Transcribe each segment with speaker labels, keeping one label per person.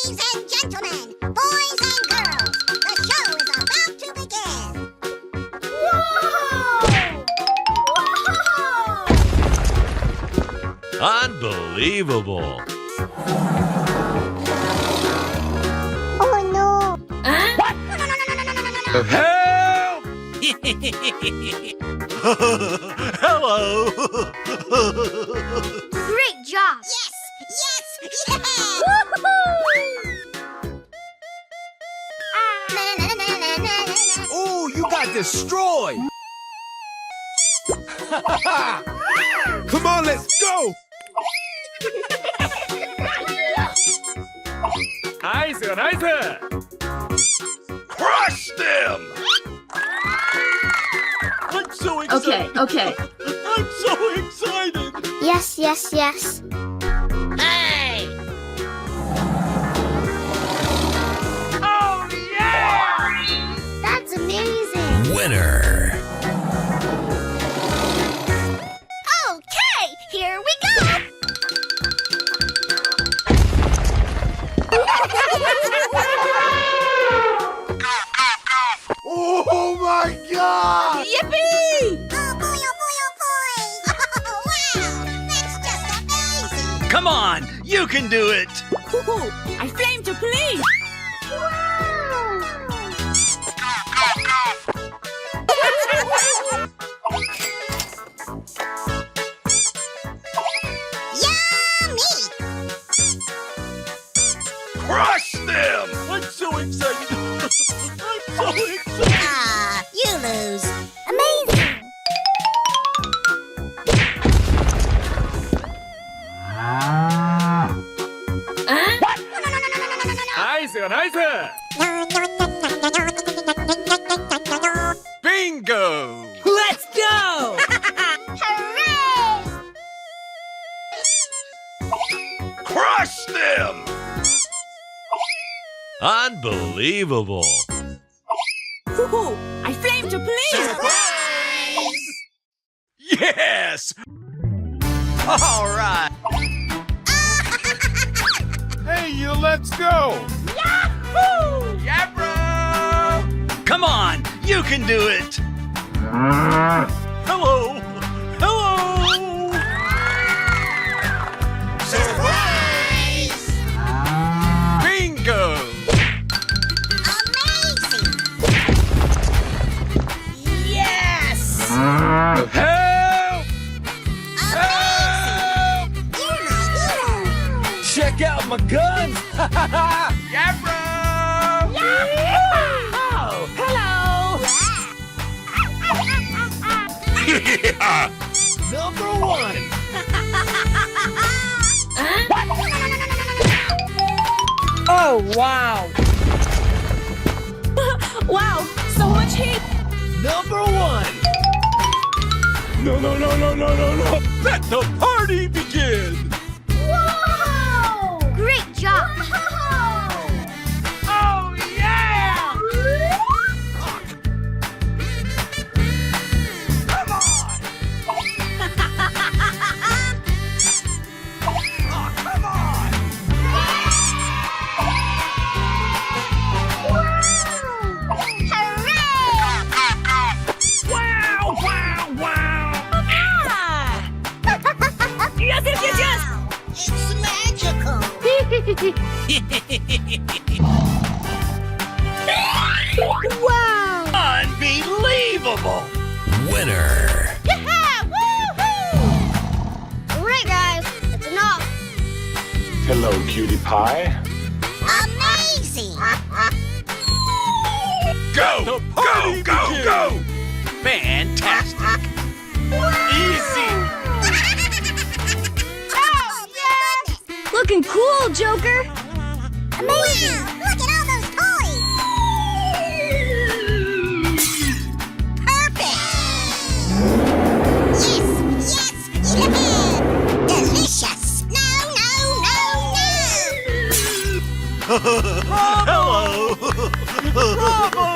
Speaker 1: Ladies and gentlemen, boys and girls, the show is about to begin.
Speaker 2: Whoa! Unbelievable.
Speaker 1: Oh no!
Speaker 3: What?
Speaker 1: No.
Speaker 2: Help! Hello.
Speaker 3: Great job!
Speaker 1: Yes! Yes! Yes!
Speaker 4: Oh, you got destroyed! Come on, let's go!
Speaker 5: Nice, nice!
Speaker 2: Crush them! I'm so excited.
Speaker 3: Okay.
Speaker 2: I'm so excited.
Speaker 1: Yes, yes, yes.
Speaker 2: Hey!
Speaker 5: Oh, yeah!
Speaker 1: That's amazing.
Speaker 2: Winner.
Speaker 1: Okay, here we go.
Speaker 4: Oh my God!
Speaker 3: Yippee!
Speaker 1: Oh boy, oh boy, oh boy. Oh, wow, that's just amazing.
Speaker 2: Come on, you can do it.
Speaker 3: Woohoo! I flame to please!
Speaker 1: Yummy!
Speaker 2: Crush them. I'm so excited. I'm so excited.
Speaker 1: Ah, you lose. Amazing.
Speaker 3: What?
Speaker 5: Nice, nice!
Speaker 4: Bingo!
Speaker 3: Let's go!
Speaker 1: Hooray!
Speaker 2: Crush them. Unbelievable.
Speaker 3: Woohoo! I flame to please!
Speaker 2: Yes. All right.
Speaker 4: Hey, you, let's go!
Speaker 3: Yahoo!
Speaker 4: Yeah, bro!
Speaker 2: Come on, you can do it. Hello. Hello.
Speaker 1: Surprise!
Speaker 4: Bingo!
Speaker 1: Amazing!
Speaker 3: Yes!
Speaker 4: Help!
Speaker 1: Amazing! You're my hero!
Speaker 4: Check out my guns! Yeah, bro!
Speaker 3: Oh, hello!
Speaker 2: Yeah.
Speaker 4: Number one!
Speaker 3: What? Oh, wow! Wow, so much heat!
Speaker 4: Number one!
Speaker 5: No! Let the party begin!
Speaker 3: Whoa! Great job!
Speaker 5: Oh, yeah! Come on! Oh, come on! Wow!
Speaker 3: Ah! Yes!
Speaker 1: It's magical!
Speaker 3: Wow!
Speaker 2: Unbelievable. Winner.
Speaker 3: Yeah! Woohoo! Alright, guys, it's enough.
Speaker 5: Hello, cutie pie.
Speaker 1: Amazing!
Speaker 2: Go. Go. Fantastic. Easy.
Speaker 1: Oh, yeah!
Speaker 3: Looking cool, Joker!
Speaker 1: Amazing! Wow, look at all those toys! Perfect! Yes! Yeah! Delicious! No!
Speaker 2: Hello. Bravo.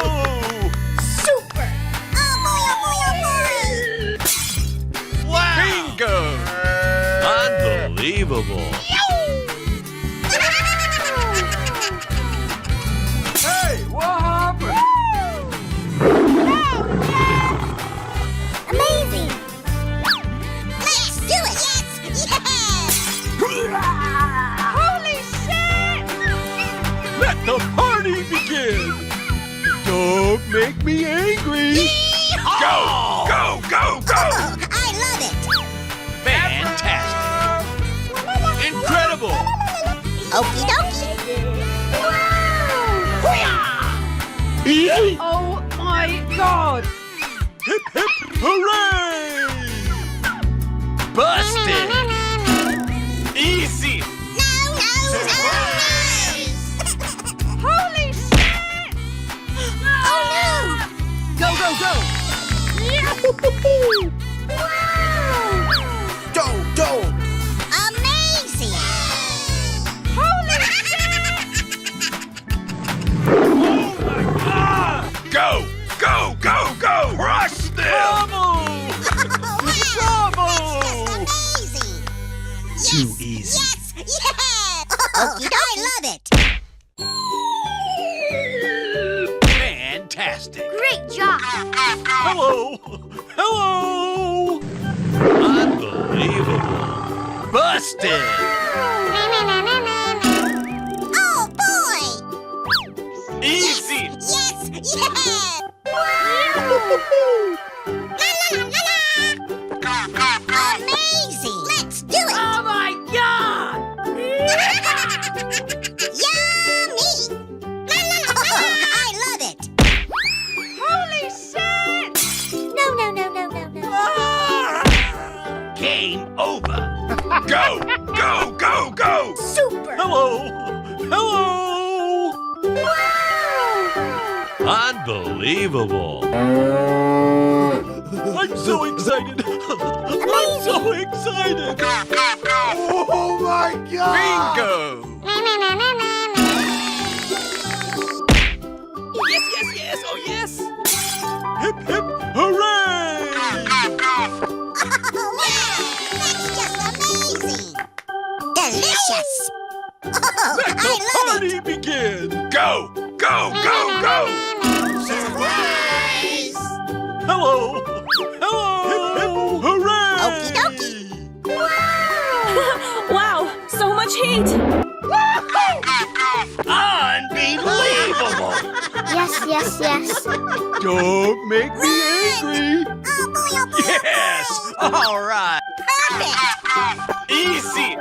Speaker 3: Super!
Speaker 1: Oh boy!
Speaker 2: Wow.
Speaker 4: Bingo!
Speaker 2: Unbelievable. the party begin! Don't make me angry! Go! Go! Go! Go!
Speaker 1: Oh, I love it.
Speaker 2: Fantastic! Incredible!
Speaker 1: Okie dokie.
Speaker 3: Oh my god!
Speaker 2: Hip hip hooray! Busted! Easy!
Speaker 1: No.
Speaker 3: Holy shit!
Speaker 1: Oh no.
Speaker 3: Go, go, go!
Speaker 4: Go!
Speaker 1: Amazing.
Speaker 3: Holy
Speaker 2: Go! Go! Go! Go! Crush them!
Speaker 1: Wow.
Speaker 2: Bravo!
Speaker 1: That's just amazing.
Speaker 2: Too easy.
Speaker 1: Yes. Okie dokie. I love it.
Speaker 2: Fantastic!
Speaker 1: Great job.
Speaker 2: Hello! Hello! Unbelievable! Busted!
Speaker 1: Oh boy.
Speaker 2: Easy!
Speaker 1: Yes. Amazing. Let's do it.
Speaker 3: Oh my god!
Speaker 1: Yummy. I love it.
Speaker 3: Holy shit!
Speaker 1: No.
Speaker 2: Game over! Go! Go! Go! Go!
Speaker 1: Super.
Speaker 2: Hello! Hello!
Speaker 1: Wow.
Speaker 2: Unbelievable! I'm so excited! I'm so excited!
Speaker 5: Oh my God!
Speaker 2: Bingo!
Speaker 3: Yes! Oh yes!
Speaker 2: Hip hip hooray!
Speaker 1: Oh, wow. That's just amazing. Delicious. Oh,
Speaker 2: Let the
Speaker 1: I love it.
Speaker 2: party begin! Go! Go! Go! Go!
Speaker 1: Surprise.
Speaker 2: Hello! Hello! Hip hip hooray!
Speaker 1: Okie dokie.
Speaker 3: Wow! So much heat!
Speaker 2: Unbelievable!
Speaker 1: Yes.
Speaker 2: Don't make me angry!
Speaker 1: Oh boy.
Speaker 2: Yes! All right!
Speaker 1: Perfect.
Speaker 2: Easy!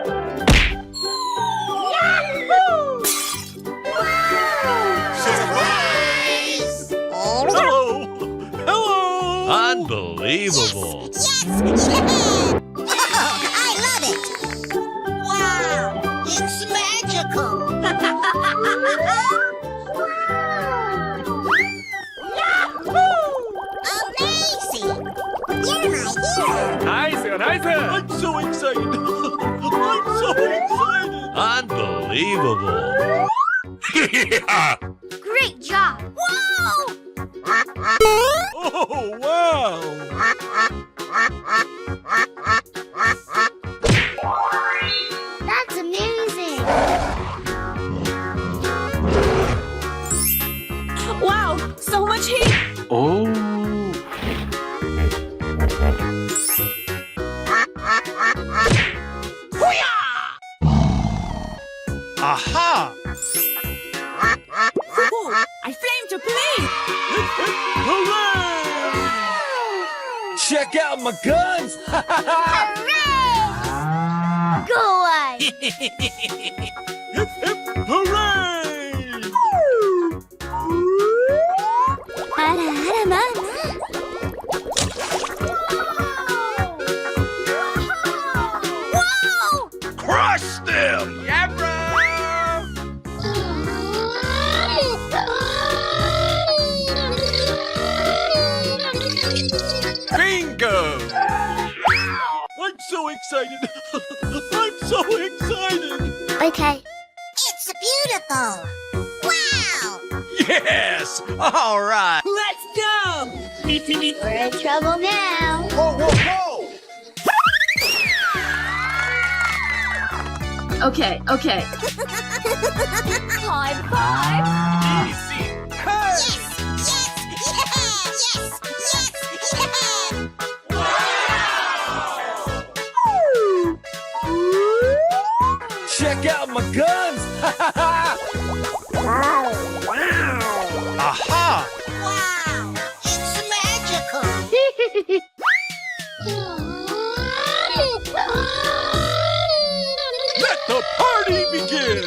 Speaker 1: Surprise.
Speaker 2: Hello! Hello! Unbelievable!
Speaker 1: Yes. Oh, I love it. Wow. It's magical. Amazing. You're my hero.
Speaker 4: Nice!
Speaker 2: I'm so excited! I'm so excited! Unbelievable! Yeah!
Speaker 1: Great job. Whoa.
Speaker 2: Oh, wow!
Speaker 1: That's amazing.
Speaker 3: Wow! So much heat!
Speaker 2: Oh! Aha!
Speaker 3: Ooh, I flamed your plate!
Speaker 2: Hooray!
Speaker 4: Check out my guns!
Speaker 1: Hooray! Go away.
Speaker 2: Hip hip hooray!
Speaker 1: Whoa!
Speaker 2: Crush them!
Speaker 4: Yeah, bro!
Speaker 2: Bingo! I'm so excited! I'm so excited!
Speaker 1: Okay. It's beautiful. Wow!
Speaker 2: Yes! All right!
Speaker 3: Let's go!
Speaker 1: We're in trouble now.
Speaker 5: Whoa!
Speaker 3: Okay.
Speaker 1: High five.
Speaker 2: Easy!
Speaker 4: Check out my guns!
Speaker 2: Aha!
Speaker 1: Wow, it's magical.
Speaker 2: Let the party begin!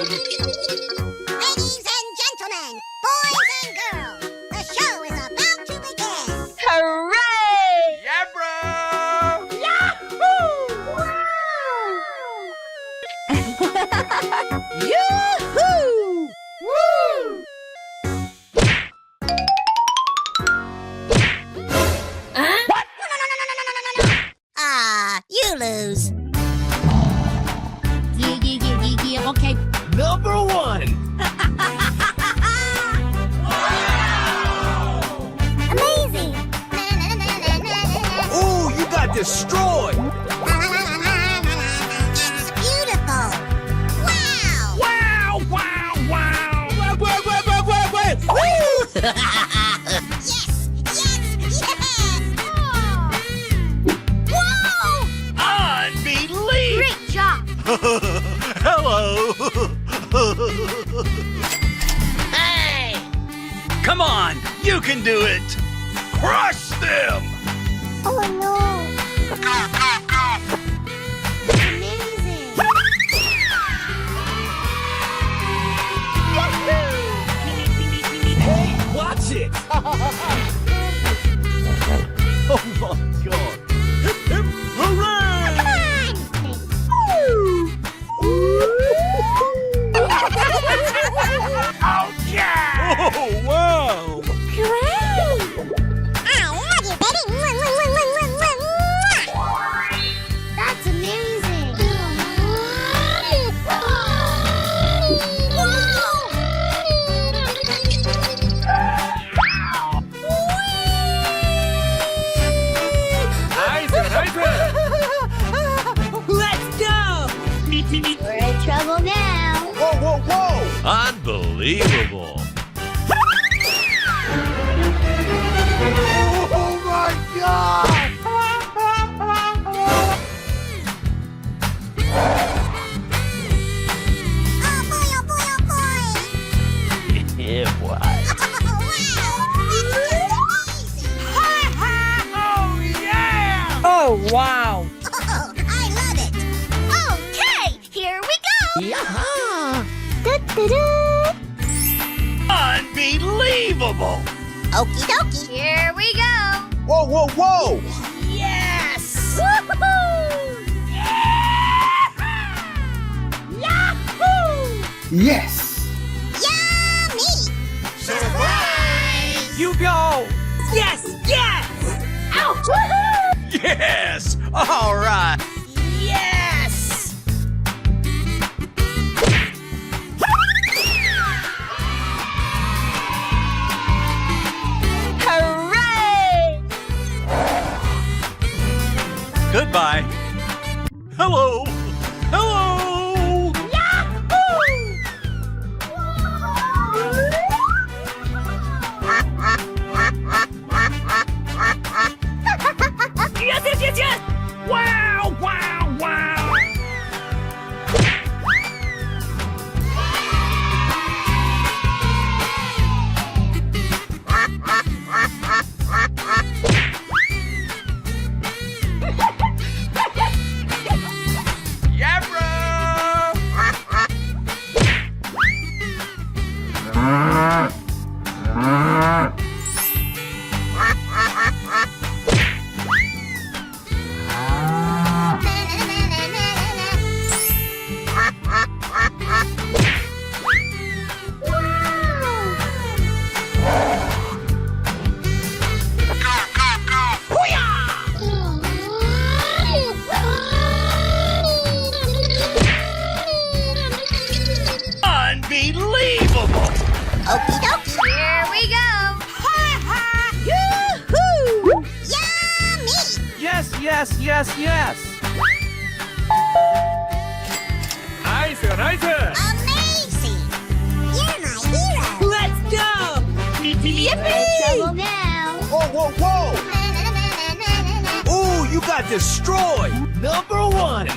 Speaker 1: Ladies and gentlemen, boys and girls, the show is about to begin.
Speaker 3: Hooray!
Speaker 2: Yabra!
Speaker 3: Yoo-hoo! Woo!
Speaker 1: You lose.
Speaker 3: Okay.
Speaker 4: Number one.
Speaker 1: Amazing.
Speaker 4: Ooh, you got destroyed.
Speaker 1: It's beautiful. Wow.
Speaker 4: Wow, wow, wow. Wait. Woo!
Speaker 1: Yes, yes, yes. Whoa.
Speaker 2: Unbelievable!
Speaker 1: Great job.
Speaker 2: Hello!
Speaker 1: Hey.
Speaker 2: Come on, you can do it! Crush them!
Speaker 1: Oh no. Amazing.
Speaker 4: Hey, watch it. Oh my God.
Speaker 2: Hooray!
Speaker 1: Oh
Speaker 2: Oh, wow!
Speaker 1: great! I love you, baby! That's amazing!
Speaker 3: Let's go!
Speaker 1: We're in trouble now!
Speaker 5: Whoa, whoa, whoa!
Speaker 2: Unbelievable!
Speaker 5: Oh my God!
Speaker 1: Oh boy, oh boy, oh boy!
Speaker 2: Yeah, boy.
Speaker 1: Wow! That's just amazing!
Speaker 3: Oh, wow!
Speaker 1: Oh, I love it! Okay, here we go!
Speaker 3: Yeah!
Speaker 1: Da-da-da.
Speaker 2: Unbelievable!
Speaker 1: Okie dokie. Here we go.
Speaker 5: Whoa, whoa, whoa!
Speaker 1: Yes! Woohoo! Yahoo!
Speaker 5: Yes!
Speaker 1: Yummy! Surprise!
Speaker 4: You go.
Speaker 3: Yes! Yes!
Speaker 1: Ow! Woohoo!
Speaker 2: Yes! All right!
Speaker 1: Yes!
Speaker 3: Hooray!
Speaker 2: Goodbye! Hello! Hello!
Speaker 3: Yes, yes, yes, yes! Wow, wow, wow!
Speaker 2: Yabra! Unbelievable!
Speaker 1: Okie dokie. Here we go. Yoo-hoo! Yummy!
Speaker 4: Yes, yes, yes, yes. Nice, nice.
Speaker 1: Amazing! You're my hero.
Speaker 3: Let's go! Yippee!
Speaker 1: Trouble now.
Speaker 5: Whoa, whoa, whoa!
Speaker 4: Ooh, you got destroyed. Number one.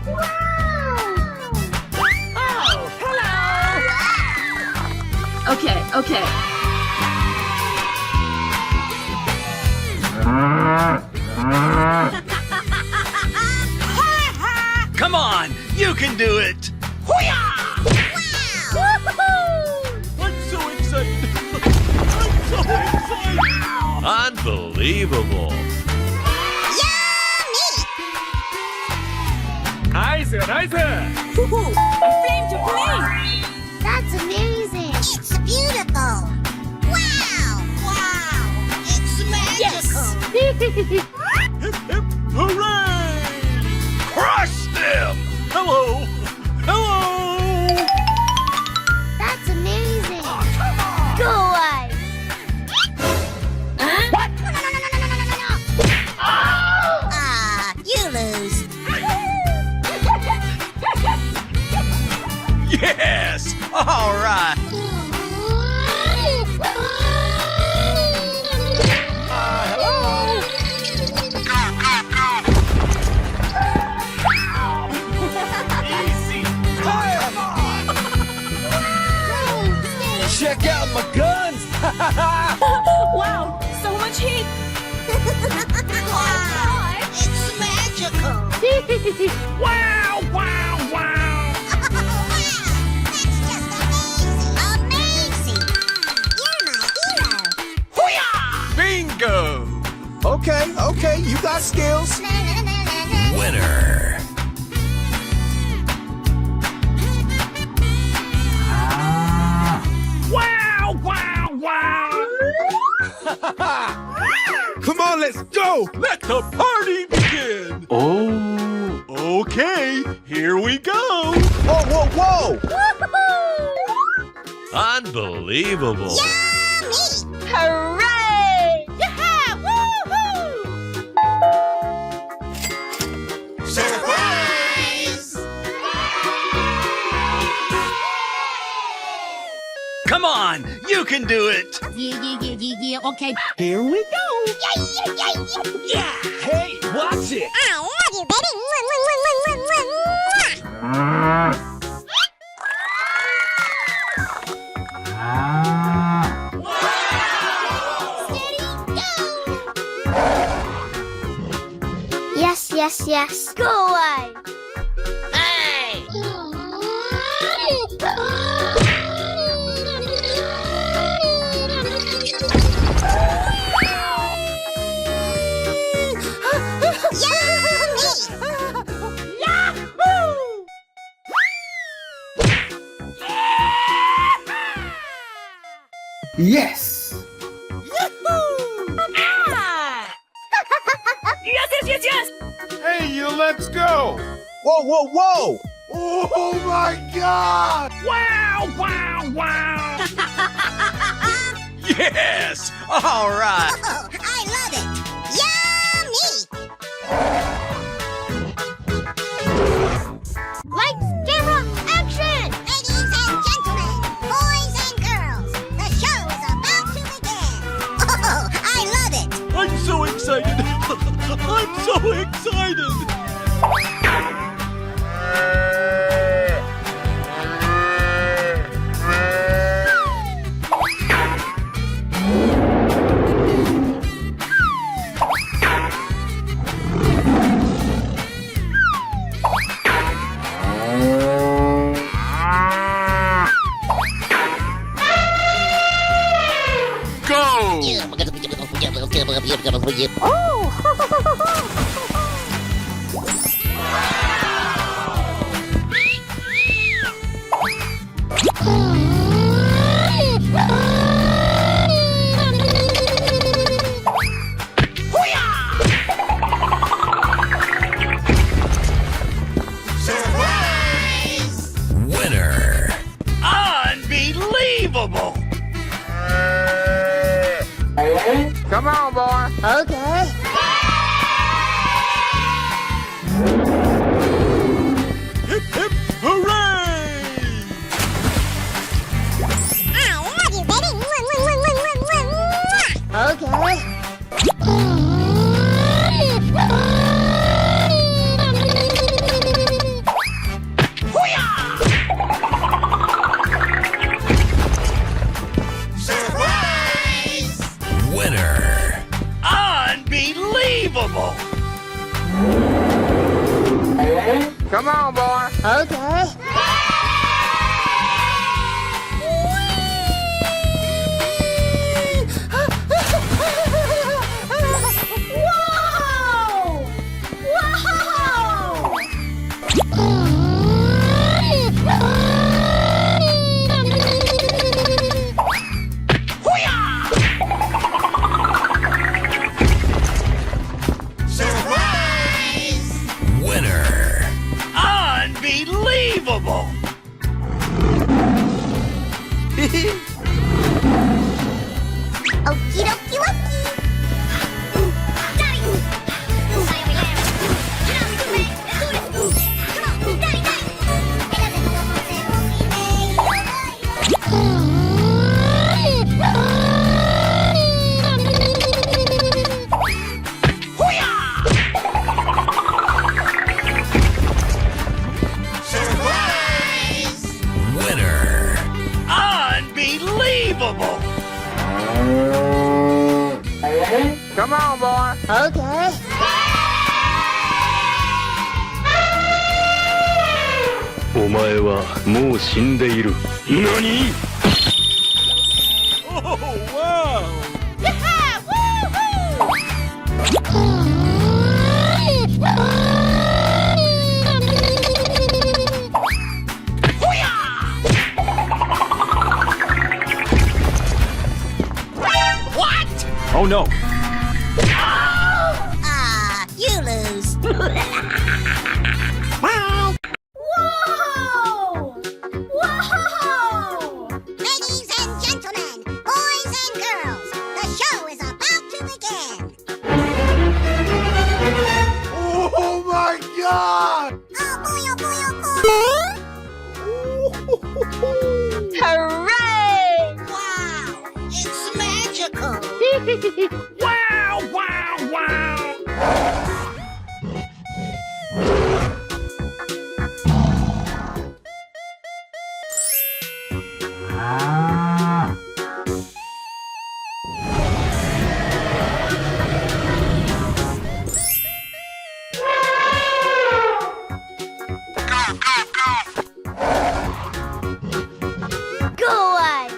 Speaker 1: Wow!
Speaker 3: Okay.
Speaker 2: Come on, you can do it.
Speaker 1: Wow!
Speaker 2: I'm so excited. I'm so excited. Unbelievable.
Speaker 1: Yummy!
Speaker 4: Nice, nice.
Speaker 3: Woohoo! I flame to play.
Speaker 1: That's amazing. It's beautiful. Wow! Wow! It's magical.
Speaker 2: Hip, hip, hooray! Crush them! Hello! Hello!
Speaker 1: That's amazing. Come on! Go away. What? No. Ah, you lose.
Speaker 2: Yes! All right!
Speaker 4: Check out my guns.
Speaker 3: Wow, so much heat.
Speaker 1: Wow! It's magical.
Speaker 2: Wow! Wow! Wow!
Speaker 1: That's just amazing. Amazing. You're my hero.
Speaker 2: Bingo!
Speaker 5: Okay, you got skills.
Speaker 2: Winner! Wow! Wow! Wow!
Speaker 5: Come on, let's go.
Speaker 2: Let the party begin!
Speaker 5: Oh.
Speaker 2: Okay, here we go!
Speaker 5: Whoa.
Speaker 2: Unbelievable!
Speaker 1: Yummy!
Speaker 3: Hooray!
Speaker 1: Yeah! Woohoo! Surprise!
Speaker 2: Come on, you can do it!
Speaker 1: Yeah. Okay.
Speaker 5: Here we go.
Speaker 1: Yeah.
Speaker 4: Hey, watch it.
Speaker 1: I love you, baby. Yes. Go away. Hey.
Speaker 5: Yes.
Speaker 3: Yes.
Speaker 5: Hey, let's go. Whoa. Oh my God.
Speaker 2: Wow! Yes! All right!
Speaker 1: Oh, I love it. Yummy! Lights, camera, action! Ladies and gentlemen, boys and girls, the show is about to begin. Oh, I love it.
Speaker 2: I'm so excited! I'm so excited! Winner! Unbelievable!
Speaker 5: Come on, boy.
Speaker 1: Okay.
Speaker 2: Come on, boy.
Speaker 1: Okay. Whoa! Surprise!
Speaker 2: Winner. Unbelievable.
Speaker 1: Okie dokie dokie. Daddy! Come on, Daddy, Surprise!
Speaker 2: Winner. Unbelievable. Come on, boy.
Speaker 1: Okay.
Speaker 6: お前はもう死んでいる。何？
Speaker 2: Oh, wow. What?
Speaker 4: Oh no.
Speaker 1: Ah, you lose. Whoa! Whoa! Ladies and gentlemen, boys and girls, the show is about to begin.
Speaker 5: Oh my God!
Speaker 1: Oh boy, oh boy, oh boy.
Speaker 3: Hooray!
Speaker 1: Wow, it's magical.
Speaker 2: Wow, wow, wow.
Speaker 1: Go on.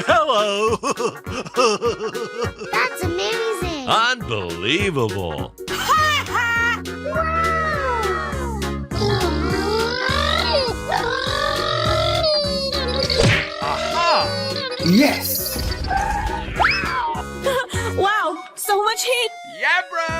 Speaker 2: Hello.
Speaker 1: That's amazing.
Speaker 2: Unbelievable. Aha!
Speaker 5: Yes!
Speaker 3: Wow, so much heat!
Speaker 2: Yabra!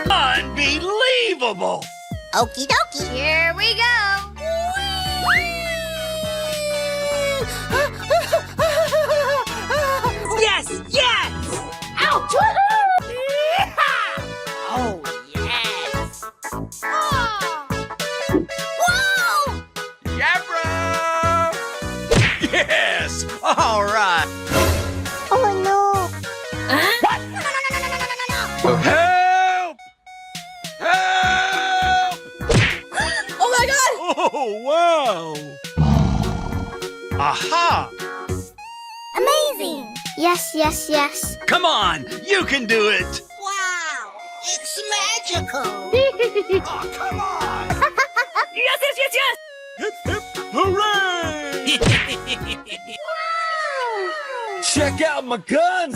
Speaker 2: Unbelievable!
Speaker 1: Okie dokie. Here we go.
Speaker 3: Yes, yes!
Speaker 1: Ouch!
Speaker 3: Oh, yes!
Speaker 1: Whoa!
Speaker 2: Yabra! Yes! All right!
Speaker 1: Oh no!
Speaker 2: Help! Help!
Speaker 3: Oh my god!
Speaker 2: Oh, wow! Aha!
Speaker 1: Amazing! Yes, yes, yes.
Speaker 2: Come on! You can do it!
Speaker 1: Wow! It's magical!
Speaker 2: Oh, come on!
Speaker 3: Yes, yes, yes, yes!
Speaker 2: Hip, hip, hooray!
Speaker 4: Check out my guns.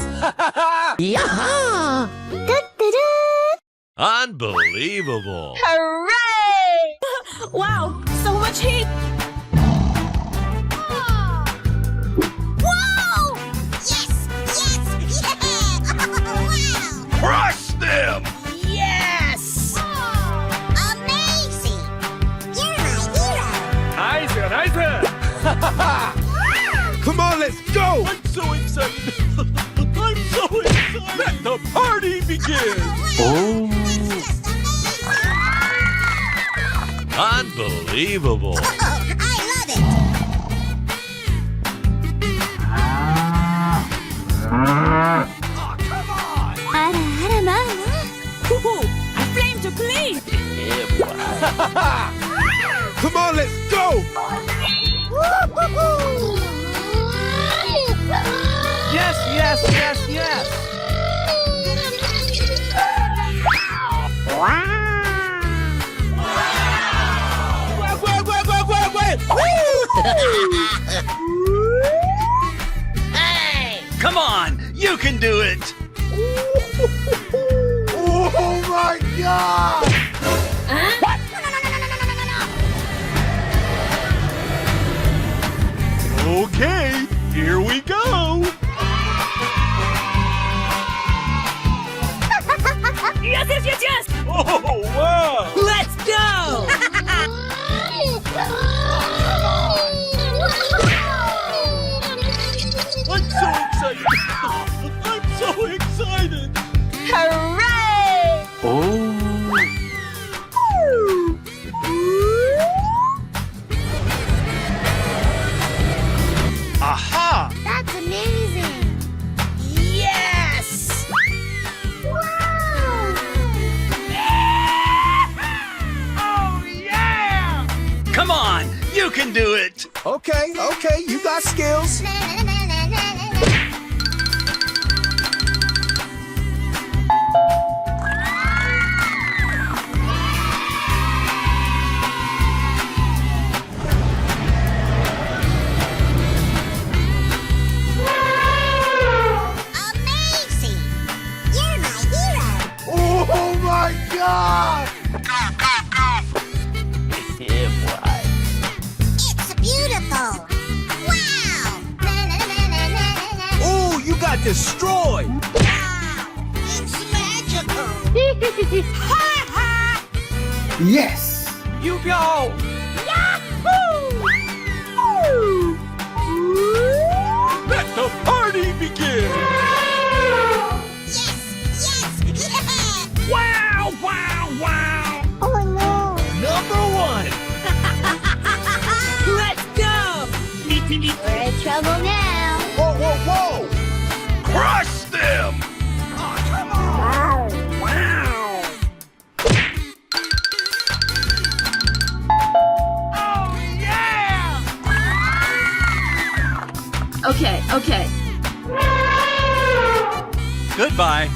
Speaker 1: Yaha! Da-da-da!
Speaker 2: Unbelievable!
Speaker 3: Hooray! Wow, so much heat!
Speaker 1: Whoa! Yes! Yes! Yeah! Wow!
Speaker 2: Crush them!
Speaker 3: Yes!
Speaker 1: Amazing! You're my hero!
Speaker 4: Nice, nice.
Speaker 5: Come on, let's go!
Speaker 2: I'm so excited! I'm so excited! Let the party begin!
Speaker 6: Oh.
Speaker 1: It's just amazing!
Speaker 2: Unbelievable!
Speaker 1: Oh, I love it!
Speaker 2: Oh, come on!
Speaker 3: Hoo-hoo! I flame to please!
Speaker 5: Come on, let's go!
Speaker 1: Woo-hoo-hoo!
Speaker 4: Yes, yes, yes.
Speaker 2: Come on, you can do it.
Speaker 5: Oh my God!
Speaker 2: Okay, here we go.
Speaker 3: Yes, yes, yes, yes!
Speaker 2: Oh, wow.
Speaker 3: Let's go!
Speaker 2: I'm so excited. I'm so excited.
Speaker 3: Hooray!
Speaker 6: Oh.
Speaker 2: Aha!
Speaker 1: That's amazing.
Speaker 3: Yes!
Speaker 1: Wow.
Speaker 2: Oh, yeah! Come on, you can do it.
Speaker 5: Okay, okay, you got skills.
Speaker 1: Amazing. You're my hero.
Speaker 5: Oh my God!
Speaker 1: It's beautiful. Wow.
Speaker 5: Oh, you got destroyed.
Speaker 1: Wow. It's magical.
Speaker 5: Yes.
Speaker 4: You go.
Speaker 2: Let the party begin.
Speaker 1: Yes, yes, yeah.
Speaker 2: Wow, wow, wow.
Speaker 1: Oh no.
Speaker 4: Number one.
Speaker 3: Let's go!
Speaker 1: We're in trouble now.
Speaker 5: Whoa, whoa, whoa!
Speaker 2: Crush them.
Speaker 3: Okay, okay.
Speaker 2: Goodbye.